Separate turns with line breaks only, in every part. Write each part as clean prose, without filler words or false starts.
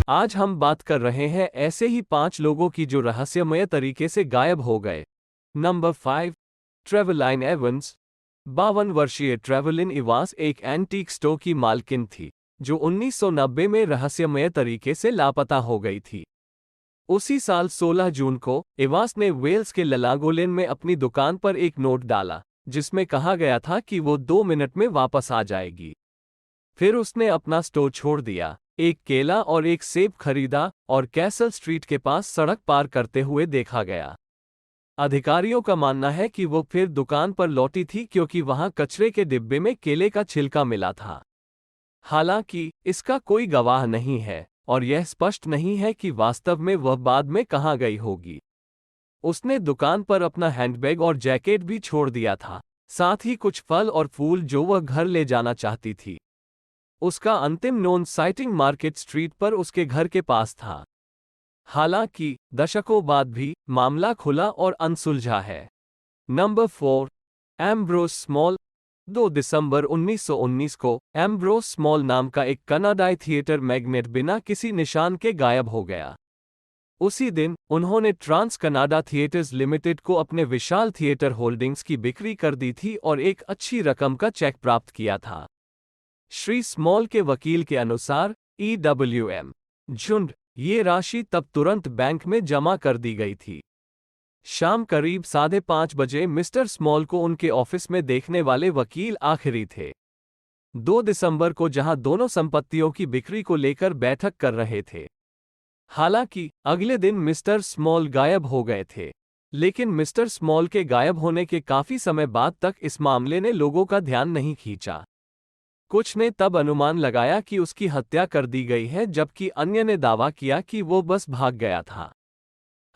आज हम बात कर रहे हैं ऐसे ही 5 लोगों की जो रहस्यमय तरीके से गायब हो गए। Number 5, ट्रेवलाइन Evans. 52 वर्षीय ट्रेवलिन इवांस एक एंटीक स्टोर की मालकिन थी, जो 1990 में रहस्यमय तरीके से लापता हो गई थी। उसी साल 16 जून को इवांस ने वेल्स के ललागोलेन में अपनी दुकान पर एक नोट डाला, जिसमें कहा गया था कि वो 2 मिनट में वापस आ जाएगी। फिर उसने अपना स्टोर छोड़ दिया, एक केला और एक सेब खरीदा और कैसल स्ट्रीट के पास सड़क पार करते हुए देखा गया। अधिकारियों का मानना है कि वो फिर दुकान पर लौटी थी क्योंकि वहां कचरे के डिब्बे में केले का छिलका मिला था। हालांकि इसका कोई गवाह नहीं है और यह स्पष्ट नहीं है कि वास्तव में वह बाद में कहां गई होगी। उसने दुकान पर अपना हैंडबैग और जैकेट भी छोड़ दिया था, साथ ही कुछ फल और फूल जो वह घर ले जाना चाहती थी। उसका अंतिम नोन साइटिंग मार्केट स्ट्रीट पर उसके घर के पास था। हालांकि दशकों बाद भी मामला खुला और अनसुलझा है। Number 4, Ambrose small. 2 दिसंबर 1919 को एम्ब्रोस स्मॉल नाम का एक कनाडाई थिएटर मैग्नेट बिना किसी निशान के गायब हो गया। उसी दिन उन्होंने ट्रांस कनाडा थिएटर्स लिमिटेड को अपने विशाल थिएटर होल्डिंग्स की बिक्री कर दी थी और एक अच्छी रकम का चेक प्राप्त किया था। श्री स्मॉल के वकील के अनुसार EWM झुंड ये राशि तब तुरंत बैंक में जमा कर दी गई थी। शाम करीब 5:30 बजे मिस्टर स्मॉल को उनके ऑफिस में देखने वाले वकील आखिरी थे। 2 दिसंबर को जहां दोनों संपत्तियों की बिक्री को लेकर बैठक कर रहे थे। हालांकि अगले दिन मिस्टर स्मॉल गायब हो गए थे, लेकिन मिस्टर स्मॉल के गायब होने के काफी समय बाद तक इस मामले ने लोगों का ध्यान नहीं खींचा। कुछ ने तब अनुमान लगाया कि उसकी हत्या कर दी गई है, जबकि अन्य ने दावा किया कि वो बस भाग गया था।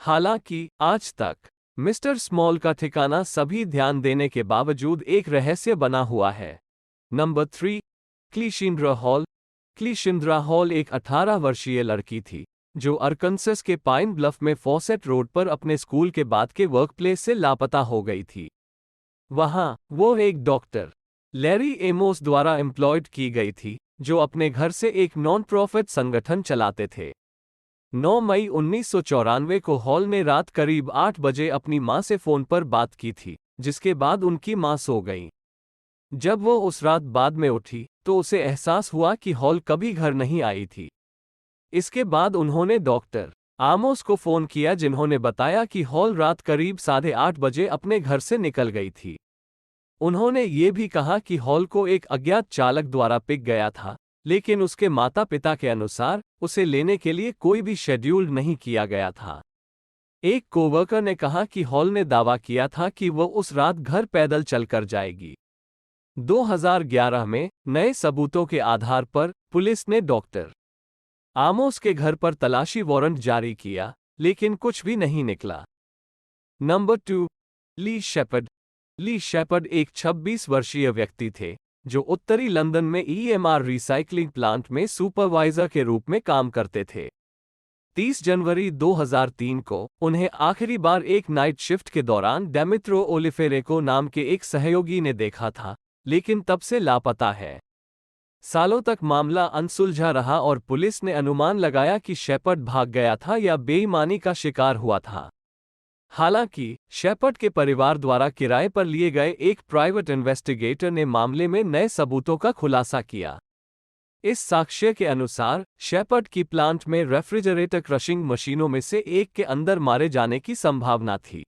हालांकि आज तक मिस्टर स्मॉल का ठिकाना सभी ध्यान देने के बावजूद एक रहस्य बना हुआ है। Number 3, Clishindra Hall. Clishindra Hall एक 18 वर्षीय लड़की थी, जो अरकनसस के पाइन ब्लफ में फॉसेट रोड पर अपने स्कूल के बाद के वर्कप्लेस से लापता हो गई थी। वहां वो एक डॉक्टर लैरी एमोस द्वारा एम्प्लॉयड की गई थी, जो अपने घर से एक नॉन प्रॉफिट संगठन चलाते थे। 9 मई 1994 को हॉल ने रात करीब 8 बजे अपनी मां से फोन पर बात की थी, जिसके बाद उनकी मां सो गई। जब वो उस रात बाद में उठी तो उसे एहसास हुआ कि हॉल कभी घर नहीं आई थी। इसके बाद उन्होंने डॉक्टर आमोस को फोन किया, जिन्होंने बताया कि हॉल रात करीब 8:30 बजे अपने घर से निकल गई थी। उन्होंने ये भी कहा कि हॉल को एक अज्ञात चालक द्वारा पिक गया था, लेकिन उसके माता पिता के अनुसार उसे लेने के लिए कोई भी शेड्यूल नहीं किया गया था। एक कोवर्कर ने कहा कि हॉल ने दावा किया था कि वो उस रात घर पैदल चलकर जाएगी। 2011 में नए सबूतों के आधार पर पुलिस ने डॉक्टर आमोस के घर पर तलाशी वारंट जारी किया, लेकिन कुछ भी नहीं निकला। नंबर 2, ली शेपर्ड। ली शेपर्ड एक 26 वर्षीय व्यक्ति थे, जो उत्तरी लंदन में EMR रिसाइकलिंग प्लांट में सुपरवाइजर के रूप में काम करते थे। 30 जनवरी 2003 को उन्हें आखिरी बार एक नाइट शिफ्ट के दौरान डेमित्रो ओलिफेरेको नाम के एक सहयोगी ने देखा था, लेकिन तब से लापता है। सालों तक मामला अनसुलझा रहा और पुलिस ने अनुमान लगाया कि शेपर्ड भाग गया था या बेईमानी का शिकार हुआ था। हालांकि शेपर्ड के परिवार द्वारा किराए पर लिए गए एक प्राइवेट इन्वेस्टिगेटर ने मामले में नए सबूतों का खुलासा किया। इस साक्ष्य के अनुसार शेपर्ड की प्लांट में रेफ्रिजरेटर क्रशिंग मशीनों में से एक के अंदर मारे जाने की संभावना थी।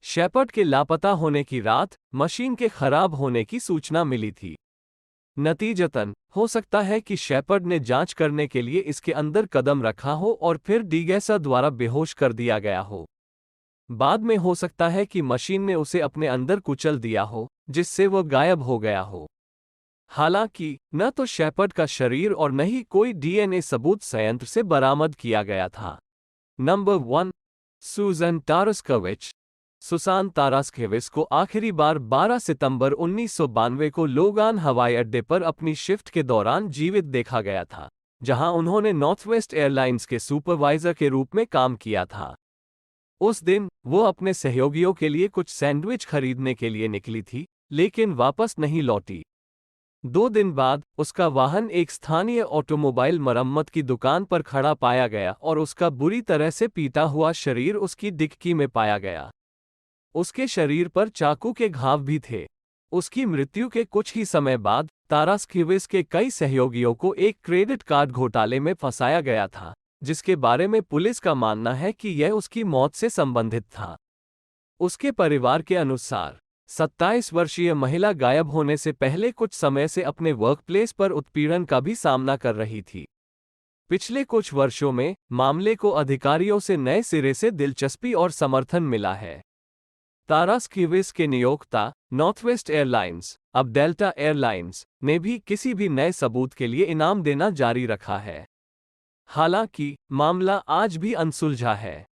शेपर्ड के लापता होने की रात मशीन के खराब होने की सूचना मिली थी। नतीजतन हो सकता है कि शेपर्ड ने जांच करने के लिए इसके अंदर कदम रखा हो और फिर डीगैसर द्वारा बेहोश कर दिया गया हो। बाद में हो सकता है कि मशीन ने उसे अपने अंदर कुचल दिया हो, जिससे वह गायब हो गया हो। हालांकि न तो शेपर्ड का शरीर और न ही कोई DNA सबूत संयंत्र से बरामद किया गया था। Number 1, Susan Taraskevich. Susan Taraskevich को आखिरी बार 12 सितंबर 1992 को लोगान हवाई अड्डे पर अपनी शिफ्ट के दौरान जीवित देखा गया था, जहां उन्होंने नॉर्थवेस्ट एयरलाइंस के सुपरवाइजर के रूप में काम किया था। उस दिन वो अपने सहयोगियों के लिए कुछ सैंडविच खरीदने के लिए निकली थी, लेकिन वापस नहीं लौटी। 2 दिन बाद उसका वाहन एक स्थानीय ऑटोमोबाइल मरम्मत की दुकान पर खड़ा पाया गया और उसका बुरी तरह से पीटा हुआ शरीर उसकी डिक्की में पाया गया। उसके शरीर पर चाकू के घाव भी थे। उसकी मृत्यु के कुछ ही समय बाद तारास्कीविस के कई सहयोगियों को एक क्रेडिट कार्ड घोटाले में फंसाया गया था, जिसके बारे में पुलिस का मानना है कि यह उसकी मौत से संबंधित था। उसके परिवार के अनुसार 27 वर्षीय महिला गायब होने से पहले कुछ समय से अपने वर्कप्लेस पर उत्पीड़न का भी सामना कर रही थी। पिछले कुछ वर्षों में मामले को अधिकारियों से नए सिरे से दिलचस्पी और समर्थन मिला है। तारास्कीविस के नियोक्ता नॉर्थवेस्ट एयरलाइंस, अब डेल्टा एयरलाइंस, ने भी किसी भी नए सबूत के लिए इनाम देना जारी रखा है। हालांकि मामला आज भी अनसुलझा है।